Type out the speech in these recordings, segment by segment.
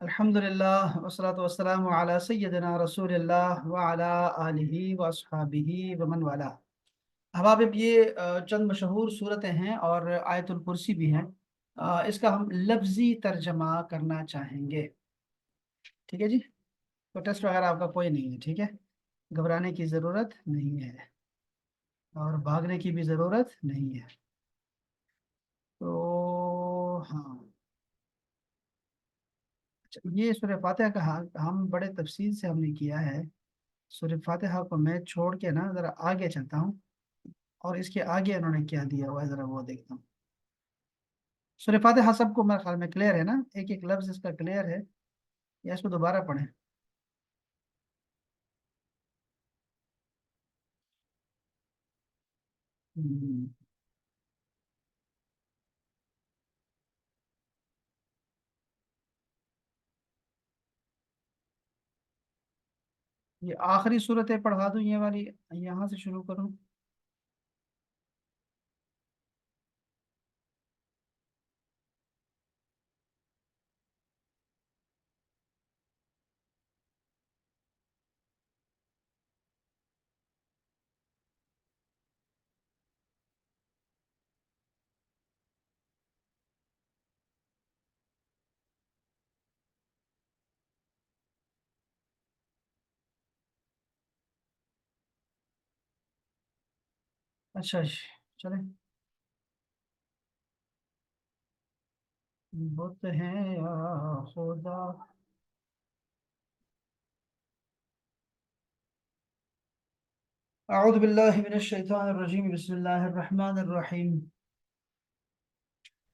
अल्हम्दुलिल्लाह वस्सलातु वस्सलामु अला सय्यिदिना रसूलिल्लाह व अला आलिहि व अस्हाबिहि व मन वाला। अब आप ये चंद मशहूर सूरतें हैं और आयतुल कुर्सी भी हैं। इसका हम लफ्जी तर्जमा करना चाहेंगे। ठीक है जी। तो टेस्ट वगैरह आपका कोई नहीं है, ठीक है। घबराने की ज़रूरत नहीं है और भागने की भी ज़रूरत नहीं है। तो हाँ, अच्छा, ये सूरह फातिहा का हम बड़े तफसील से हमने किया है। सूरह फातिहा को मैं छोड़ के ना ज़रा आगे चलता हूँ और इसके आगे उन्होंने क्या दिया हुआ है ज़रा वो देखता हूँ। सूरह फातिहा सबको मेरे ख्याल में क्लियर है ना, एक एक लफ्ज़ इसका क्लियर है या इसको दोबारा पढ़ें। हम्म, ये आखिरी सूरतें पढ़ा दूँ ये वाली, यहाँ से शुरू करूँ। अच्छा जी, चलें। बुत हैं या खुदा। अऊज़ु बिल्लाहि मिनश शैतानिर रजीम, बिस्मिल्लाहिर रहमानिर रहीम।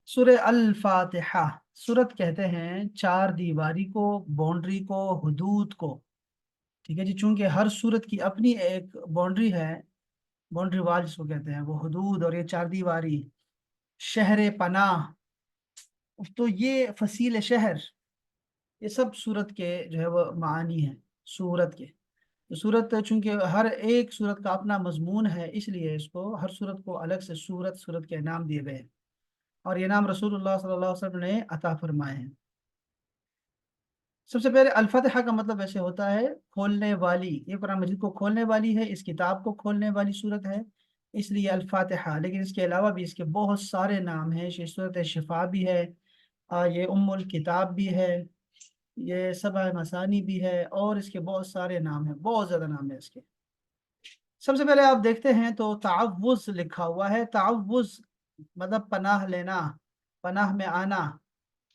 सूरह अल फातिहा, सूरत कहते हैं चार दीवारी को, बाउंड्री को, हुदूद को। ठीक है जी, चूंकि हर सूरत की अपनी एक बाउंड्री है, बाउंड्री वाल जिसको कहते हैं, वो हुदूद और ये चार दीवारी, शहर पनाह, तो ये फसील शहर, ये सब सूरत के जो है वो मानी है सूरत के। तो सूरत चूंकि हर एक सूरत का अपना मजमून है, इसलिए इसको हर सूरत को अलग से सूरत सूरत के नाम दिए गए हैं और ये नाम रसूलुल्लाह सल्लल्लाहु अलैहि वसल्लम ने अता फरमाए हैं। सबसे पहले अल फतहा का मतलब ऐसे होता है खोलने वाली, ये कुरान मजीद को खोलने वाली है, इस किताब को खोलने वाली सूरत है, इसलिए अल फातिहा। लेकिन इसके अलावा भी इसके बहुत सारे नाम हैं। ये सूरत शिफा भी है, ये उम्मुल किताब भी है, ये सबा मसानी भी है और इसके बहुत सारे नाम हैं, बहुत ज़्यादा नाम है इसके। सबसे पहले आप देखते हैं तो तावुज़ लिखा हुआ है। तावुज़ मतलब पनाह लेना, पनाह में आना।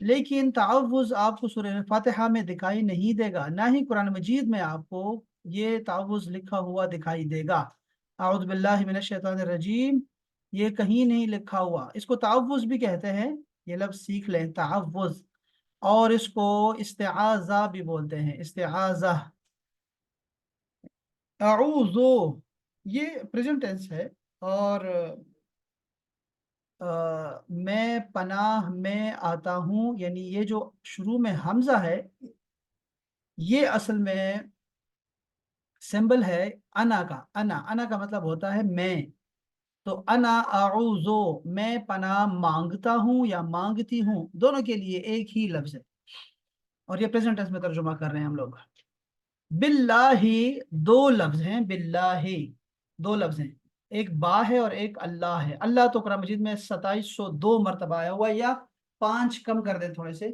लेकिन तावुज़ आपको सूरह फातिहा में दिखाई नहीं देगा, ना ही कुरान मजीद में आपको ये तावुज़ लिखा हुआ दिखाई देगा। आउज़ु बिल्लाहि मिनश शैतानिर रजीम, ये कहीं नहीं लिखा हुआ। इसको तावुज़ भी कहते हैं, ये लफ्ज़ सीख लें, तावुज़। और इसको इस्तिआज़ा भी बोलते हैं, इस्तिआज़ा। अऊज़ो, ये प्रेजेंट टेंस है और मैं पनाह में आता हूँ, यानी ये जो शुरू में हमजा है, ये असल में सिंबल है अना का। अना, अना का मतलब होता है मैं। तो अना आऊज़ो, मैं पनाह मांगता हूँ या मांगती हूँ, दोनों के लिए एक ही लफ्ज है और ये प्रेजेंट टेंस में तर्जुमा कर रहे हैं हम लोग। बिल्लाही, दो लफ्ज हैं, बिल्लाही दो लफ्ज हैं, एक बा है और एक अल्लाह है। अल्लाह तो कुरान मजीद में 2702 मरतबा आया हुआ है, या पांच कम कर दें थोड़े से।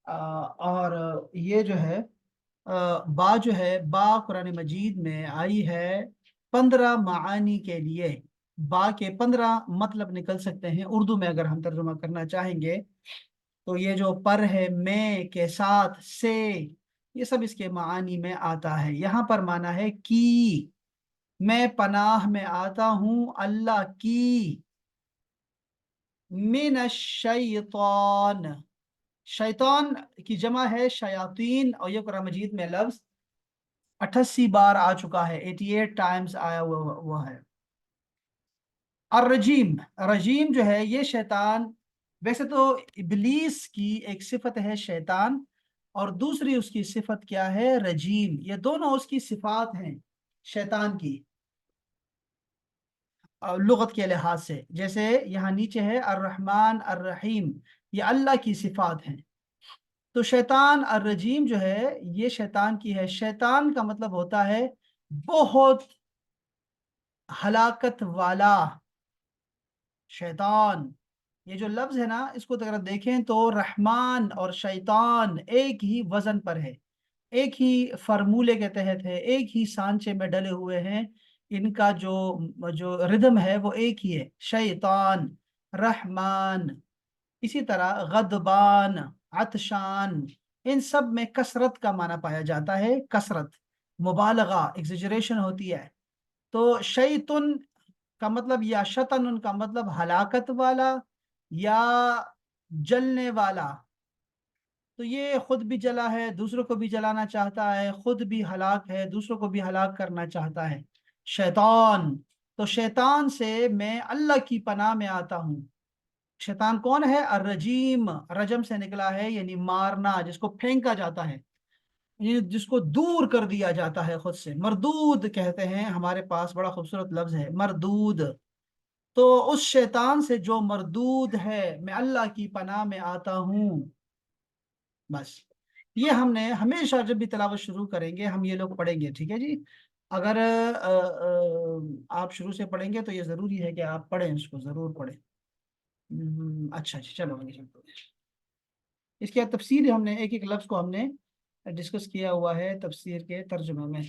और ये जो है बा जो है, बा कुरान मजीद में आई है 15 मानी के लिए। बा के 15 मतलब निकल सकते हैं उर्दू में अगर हम तर्जुमा करना चाहेंगे। तो ये जो पर है, में के साथ से, ये सब इसके मानी में आता है। यहाँ पर माना है की, मैं पनाह में आता हूँ अल्लाह की, मिन शैतान। शैतान की जमा है शयातीन और ये कुरान मजीद में लफ्ज 88 बार आ चुका है, 88 टाइम्स आया हुआ है। और रजीम, रजीम जो है ये शैतान, वैसे तो इबलीस की एक सिफत है शैतान और दूसरी उसकी सिफत क्या है, रजीम। ये दोनों उसकी सिफात हैं शैतान की, लुगत के लिहाज से। जैसे यहाँ नीचे है अर्रहमान अर्रहीम, ये अल्लाह की सिफात हैं। تو شیطان الرجیم جو ہے یہ شیطان کی ہے. شیطان کا مطلب ہوتا ہے بہت ہلاکت والا. شیطان یہ جو لفظ ہے نا، اس کو اگر دیکھیں تو رحمان اور شیطان ایک ہی وزن پر ہے، ایک ہی فرمولے کے تحت ہے، ایک ہی سانچے میں ڈلے ہوئے ہیں. ان کا جو جو ردم ہے وہ ایک ہی ہے، شیطان، رحمان. اسی طرح غضبان، عطشان، ان سب میں کثرت کا معنی پایا جاتا ہے. کثرت، مبالغہ، ایگزیجریشن ہوتی ہے. تو شیطن کا مطلب یا شطن کا مطلب ہلاکت والا یا جلنے والا. تو یہ خود بھی جلا ہے، دوسروں کو بھی جلانا چاہتا ہے، خود بھی ہلاک ہے، دوسروں کو بھی ہلاک کرنا چاہتا ہے. شیطان. تو شیطان سے میں اللہ کی پناہ میں آتا ہوں. شیطان کون ہے؟ الرجیم، رجم سے نکلا ہے، یعنی مارنا، جس کو پھینکا جاتا ہے، یہ جس کو دور کر دیا جاتا ہے خود سے. مردود کہتے ہیں، ہمارے پاس بڑا خوبصورت لفظ ہے مردود. تو اس شیطان سے جو مردود ہے میں اللہ کی پناہ میں آتا ہوں. بس یہ ہم نے ہمیشہ جب بھی تلاوت شروع کریں گے ہم یہ لوگ پڑھیں گے، ٹھیک ہے جی. اگر آپ شروع سے پڑھیں گے تو یہ ضروری ہے کہ آپ پڑھیں، اس کو ضرور پڑھیں. اچھا جی، چلو آگے چلتے ہیں. اس کے بعد تفسیر ہم نے ایک ایک لفظ کو ہم نے ڈسکس کیا ہوا ہے تفسیر کے ترجمے میں.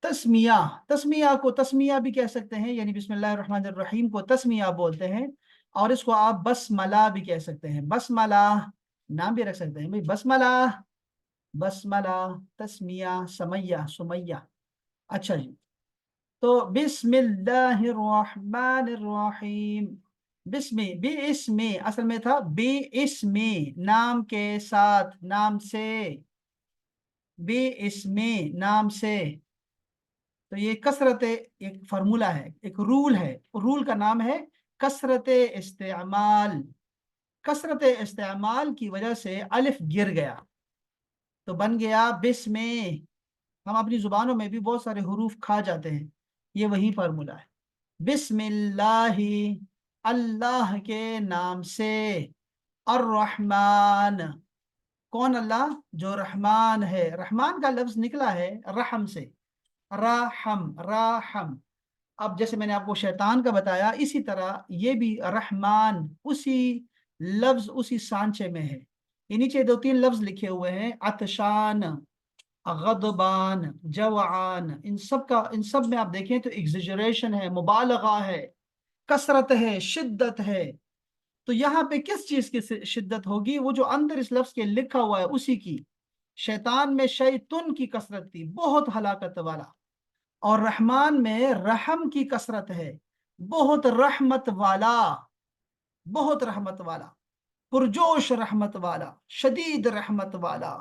تسمیہ، تسمیہ کو تسمیہ بھی کہہ سکتے ہیں، یعنی بسم اللہ الرحمن الرحیم کو تسمیہ بولتے ہیں. اور اس کو آپ بسملہ بھی کہہ سکتے ہیں. بسملہ نام بھی رکھ سکتے ہیں بھائی، بسملہ، بسملہ، تسمیہ، سمیہ، سمیہ. اچھا جی. تو بسم اللہ الرحمن الرحیم. بسم، بے اسم، اصل میں تھا بے اسم، نام کے ساتھ، نام سے، بے اسم، نام سے. تو یہ کثرت ایک فرمولہ ہے، ایک رول ہے. رول کا نام ہے کثرت استعمال. کثرت استعمال کی وجہ سے الف گر گیا تو بن گیا بسم. ہم اپنی زبانوں میں بھی بہت سارے حروف کھا جاتے ہیں، یہ وہی فارمولہ ہے. بسم اللہ، اللہ کے نام سے. الرحمن، کون؟ اللہ جو رحمان ہے. رحمان کا لفظ نکلا ہے رحم سے، رحم، رحم. اب جیسے میں نے آپ کو شیطان کا بتایا، اسی طرح یہ بھی رحمان اسی لفظ، اسی سانچے میں ہے. یہ نیچے دو تین لفظ لکھے ہوئے ہیں، عطشان، غضبان، جوعان. ان سب میں آپ دیکھیں تو ایگزیجریشن ہے، مبالغہ ہے، کثرت ہے، شدت ہے. تو یہاں پہ کس چیز کی شدت ہوگی؟ وہ جو اندر اس لفظ کے لکھا ہوا ہے اسی کی. شیطان میں شیطن کی کثرت تھی، بہت ہلاکت والا. اور رحمان میں رحم کی کثرت ہے، بہت رحمت والا، بہت رحمت والا، پرجوش رحمت والا، شدید رحمت والا.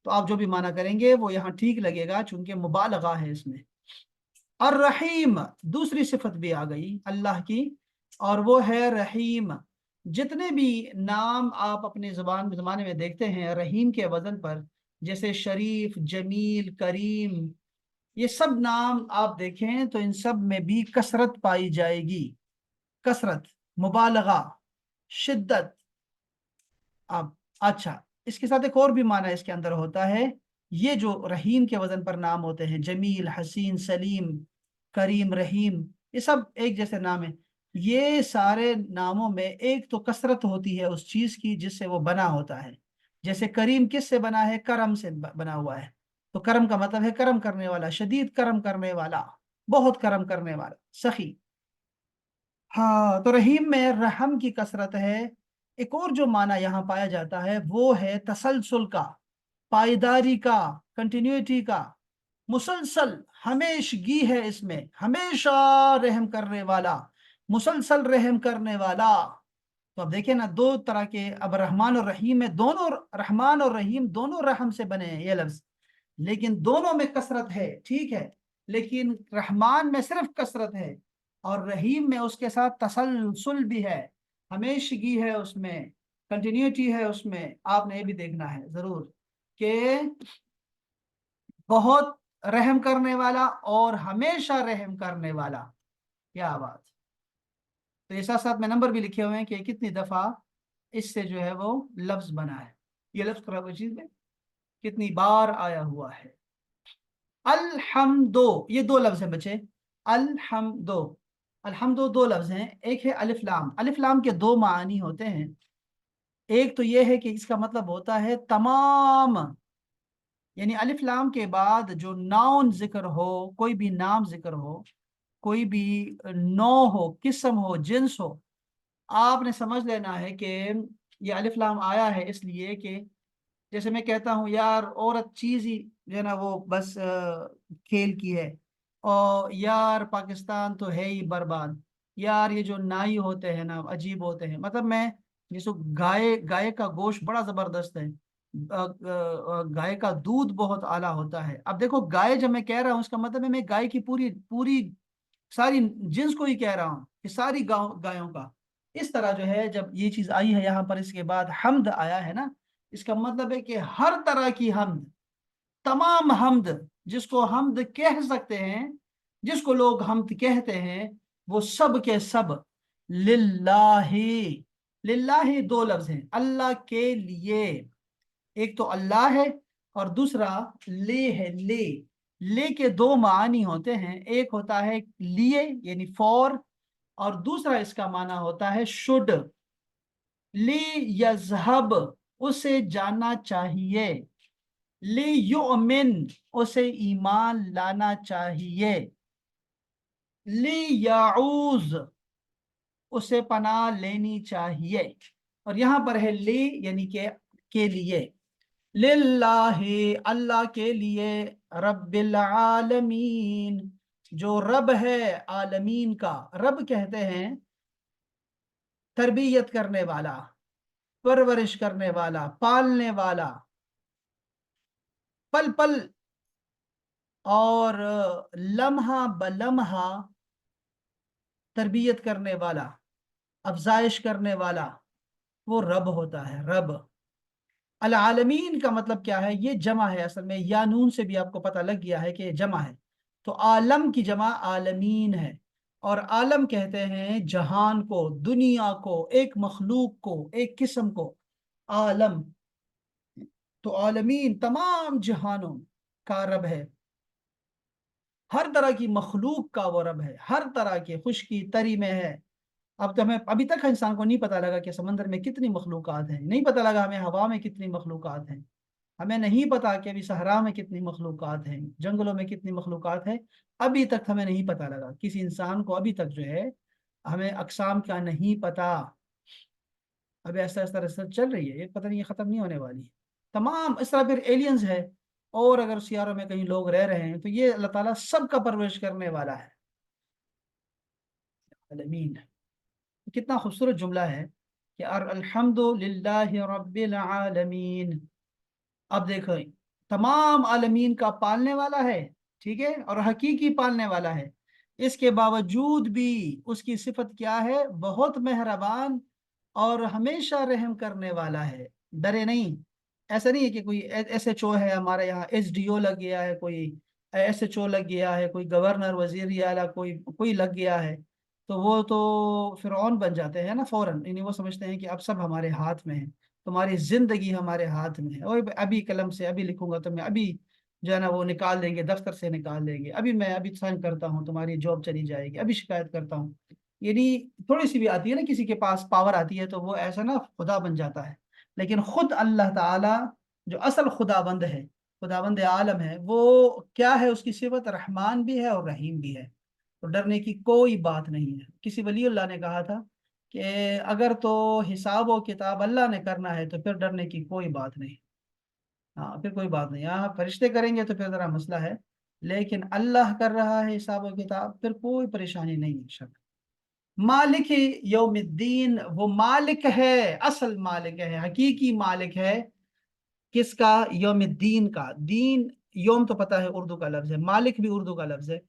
تو آپ جو بھی معنی کریں گے وہ یہاں ٹھیک لگے گا چونکہ مبالغہ ہے اس میں. الرحیم، دوسری صفت بھی آ گئی اللہ کی، اور وہ ہے رحیم. جتنے بھی نام آپ اپنے زمانے میں دیکھتے ہیں رحیم کے وزن پر، جیسے شریف، جمیل، کریم، یہ سب نام آپ دیکھیں تو ان سب میں بھی کثرت پائی جائے گی. کثرت، مبالغہ، شدت. اب اچھا، اس کے ساتھ ایک اور بھی معنی اس کے اندر ہوتا ہے. یہ جو رحیم کے وزن پر نام ہوتے ہیں، جمیل، حسین، سلیم، کریم، رحیم، یہ سب ایک جیسے نام ہیں. یہ سارے ناموں میں ایک تو کثرت ہوتی ہے اس چیز کی جس سے وہ بنا ہوتا ہے. جیسے کریم کس سے بنا ہے؟ کرم سے بنا ہوا ہے. تو کرم کا مطلب ہے کرم کرنے والا، شدید کرم کرنے والا، بہت کرم کرنے والا، سخی. ہاں، تو رحیم میں رحم کی کثرت ہے. ایک اور جو معنی یہاں پایا جاتا ہے وہ ہے تسلسل کا، پائیداری کا، کنٹینیوٹی کا. مسلسل ہمیشگی ہے اس میں، ہمیشہ رحم کرنے والا، مسلسل رحم کرنے والا. تو اب دیکھیں نا، دو طرح کے، اب رحمان اور رحیم میں دونوں، رحمان اور رحیم دونوں رحم سے بنے ہیں یہ لفظ، لیکن دونوں میں کثرت ہے، ٹھیک ہے. لیکن رحمان میں صرف کثرت ہے اور رحیم میں اس کے ساتھ تسلسل بھی ہے، ہمیشگی ہے اس میں، کنٹینیوٹی ہے اس میں. آپ نے یہ بھی دیکھنا ہے ضرور کہ بہت رحم کرنے والا اور ہمیشہ رحم کرنے والا. کیا بات. تو یہ ساتھ ساتھ میں نمبر بھی لکھے ہوئے ہیں کہ کتنی دفعہ اس سے جو ہے وہ لفظ بنا ہے. ये लफ्ज कुरान मजीद में कितनी बार आया हुआ है। अलहम्दो, ये दो लफ्ज हैं बच्चे। अलहम्दो, अलहम्दो दो लफ्ज हैं। एक है अलिफ लाम। अलिफ लाम के दो मानी होते हैं। एक तो ये है कि इसका मतलब होता है तमाम, यानी अलिफ लाम के बाद जो नाउन जिक्र हो, कोई भी नाम जिक्र हो, कोई भी नौ हो, किस्म हो, जिन्स हो, आपने समझ लेना है कि ये अलिफ लाम आया है इसलिए कि जैसे मैं कहता हूँ यार औरत चीज ही जो है ना वो बस खेल की है, और यार पाकिस्तान तो है ही बर्बाद, यार ये जो नाई होते हैं ना अजीब होते हैं, मतलब मैं जिसको गाय गाय का गोश्त बड़ा जबरदस्त है, गाय का दूध बहुत आला होता है। अब देखो गाय जब मैं कह रहा हूँ इसका मतलब है मैं गाय की पूरी पूरी सारी जिन्स को ही कह रहा हूँ कि सारी गायों का। इस तरह जो है जब ये चीज आई है यहाँ पर, इसके बाद हमद आया है ना, इसका मतलब है कि हर तरह की हमद, तमाम हमद, जिसको हमद कह सकते हैं, जिसको लोग हमद कहते हैं, वो सब के सब लिल्लाही। लिल्लाही दो लफ्ज हैं, अल्लाह के लिए। एक तो अल्लाह है और दूसरा ले है। ले के दो मानी होते हैं, एक होता है लिए यानी फॉर, और दूसरा इसका माना होता है शुड। ले यजहब, उसे जाना चाहिए। ले युमिन, उसे ईमान लाना चाहिए। ले याऊज, उसे पनाह लेनी चाहिए। और यहां पर है ले यानी के लिए। लिल्लाहि, अल्लाह के लिए। रब्बिल आलमीन, जो रब है आलमीन का। रब कहते हैं तरबियत करने वाला, परवरिश करने वाला, पालने वाला, पल पल और लम्हा बलम्हा तरबियत करने वाला, अफजाइश करने वाला, वो रब होता है, रब। अल आलमीन का मतलब क्या है? ये जमा है असल में, या नून से भी आपको पता लग गया है कि ये जमा है। तो आलम की जमा आलमीन है। और आलम कहते हैं जहान को, दुनिया को, एक मखलूक को, एक किस्म को आलम। तो आलमीन तमाम जहानों का रब है, हर तरह की मखलूक का वो रब है, हर तरह के खुशकी तरी में है। अब तो हमें अभी तक इंसान को नहीं पता लगा कि समंदर में कितनी मखलूकात हैं, नहीं पता लगा हमें हवा में कितनी मखलूकात हैं, हमें नहीं पता कि अभी सहरा में कितनी मखलूकात हैं, जंगलों में कितनी मखलूकात हैं। अभी तक हमें नहीं पता लगा, किसी इंसान को अभी तक जो है हमें अकसाम का नहीं पता। अभी ऐसा ऐसा रिसर्च चल रही है, ये पता नहीं ये खत्म नहीं होने वाली है। तमाम इस तरह फिर एलियंस है, और अगर सियारों में कहीं लोग रह रहे हैं तो ये अल्लाह ताला सबका परवरिश करने वाला है। अलमीन, कितना खूबसूरत जुमला है कि अल्हम्दुलिल्लाहि रब्बिल आलमीन। अब देखो, तमाम आलमीन का पालने वाला है, ठीक है, और हकीकी पालने वाला है। इसके बावजूद भी उसकी सिफत क्या है? बहुत मेहरबान और हमेशा रहम करने वाला है, डरे नहीं। ऐसा नहीं है कि कोई एसएचओ है हमारे यहाँ, एसडीओ लग गया है, कोई एसएचओ लग गया है, कोई गवर्नर वजीर आला कोई कोई लग गया है, तो वो तो फिरौन बन जाते हैं ना फौरन, यानी वो समझते हैं कि अब सब हमारे हाथ में है, तुम्हारी जिंदगी हमारे हाथ में है, और अभी कलम से अभी लिखूंगा तो मैं अभी जो है ना वो निकाल देंगे, दफ्तर से निकाल देंगे, अभी मैं अभी साइन करता हूँ तुम्हारी जॉब चली जाएगी, अभी शिकायत करता हूँ। यानी थोड़ी सी भी आती है ना किसी के पास पावर आती है तो वो ऐसा ना खुदा बन जाता है। लेकिन खुद अल्लाह ताला जो असल खुदाबंद है, खुदाबंद आलम है, वो क्या है? उसकी सिफत रहमान भी है और रहीम भी है। तो डरने की कोई बात नहीं है। किसी वली अल्लाह ने कहा था कि अगर तो हिसाब और किताब अल्लाह ने करना है तो फिर डरने की कोई बात नहीं। हाँ, फिर कोई बात नहीं, हाँ फरिश्ते करेंगे तो फिर जरा मसला है, लेकिन अल्लाह कर रहा है हिसाब और किताब, फिर कोई परेशानी नहीं है। शक मालिक यौमिद्दीन, वो मालिक है, असल मालिक है, हकीकी मालिक है। किसका? यौमिद्दीन का। दीन, योम तो पता है उर्दू का लफ्ज है, मालिक भी उर्दू का लफ्ज है।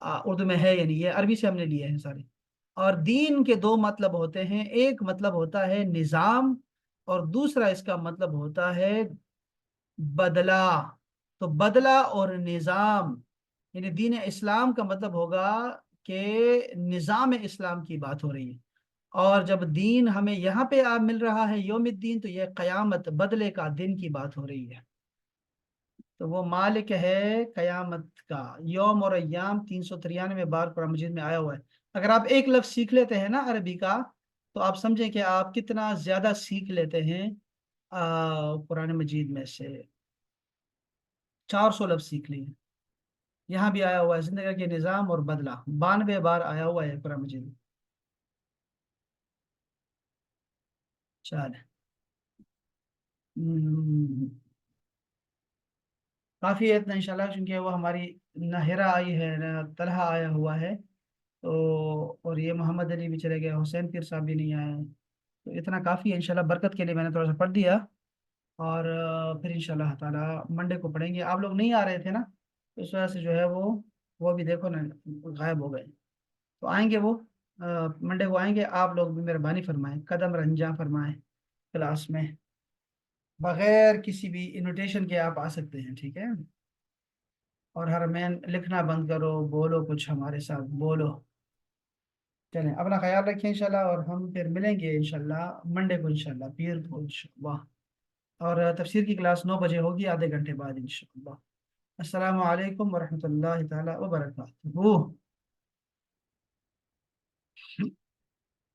उर्दू में है यानी ये अरबी से हमने लिए हैं सारे। और दीन के दो मतलब होते हैं, एक मतलब होता है निजाम, और दूसरा इसका मतलब होता है बदला। तो बदला और निजाम, यानी दीन इस्लाम का मतलब होगा कि निजाम इस्लाम की बात हो रही है, اور جب دین ہمیں یہاں پہ آپ مل رہا ہے یوم الدین، تو یہ قیامت بدلے کا دن کی بات ہو رہی ہے۔ تو وہ مالک ہے قیامت کا۔ یوم اور ایام 393 بار قرآن مجید میں آیا ہوا ہے۔ اگر آپ ایک لفظ سیکھ لیتے ہیں نا عربی کا، تو آپ سمجھیں کہ آپ کتنا زیادہ سیکھ لیتے ہیں قرآن مجید میں سے۔ 400 لفظ سیکھ لیے۔ یہاں بھی آیا ہوا ہے زندگی کے نظام اور بدلہ، 92 بار آیا ہوا ہے قرآن مجید میں۔ چل کافی ہے اتنا انشاءاللہ، کیونکہ وہ ہماری نہ ہیرا آئی ہے نہ طلحہ آیا ہوا ہے، تو اور یہ محمد علی بھی چلے گئے، حسین پیر صاحب بھی نہیں آئے ہیں، تو اتنا کافی ہے انشاءاللہ۔ برکت کے لیے میں نے تھوڑا سا پڑھ دیا، اور پھر انشاءاللہ تعالی منڈے کو پڑھیں گے۔ آپ لوگ نہیں آ رہے تھے نا، تو اس وجہ سے جو ہے وہ بھی دیکھو نا غائب ہو گئے، تو آئیں گے وہ منڈے کو آئیں گے۔ آپ لوگ بھی مہربانی فرمائیں، قدم رنجاں فرمائیں کلاس میں، بغیر کسی بھی انویٹیشن کے آپ آ سکتے ہیں، ٹھیک ہے؟ اور ہر مین لکھنا بند کرو، بولو کچھ ہمارے ساتھ بولو۔ چلیں اپنا خیال رکھیں انشاءاللہ، اور ہم پھر ملیں گے انشاءاللہ منڈے کو، انشاءاللہ پیر کو انشاءاللہ۔ اور تفسیر کی کلاس 9 بجے ہوگی، آدھے گھنٹے بعد انشاءاللہ۔ السلام علیکم ورحمۃ اللہ تعالی وبرکاتہ۔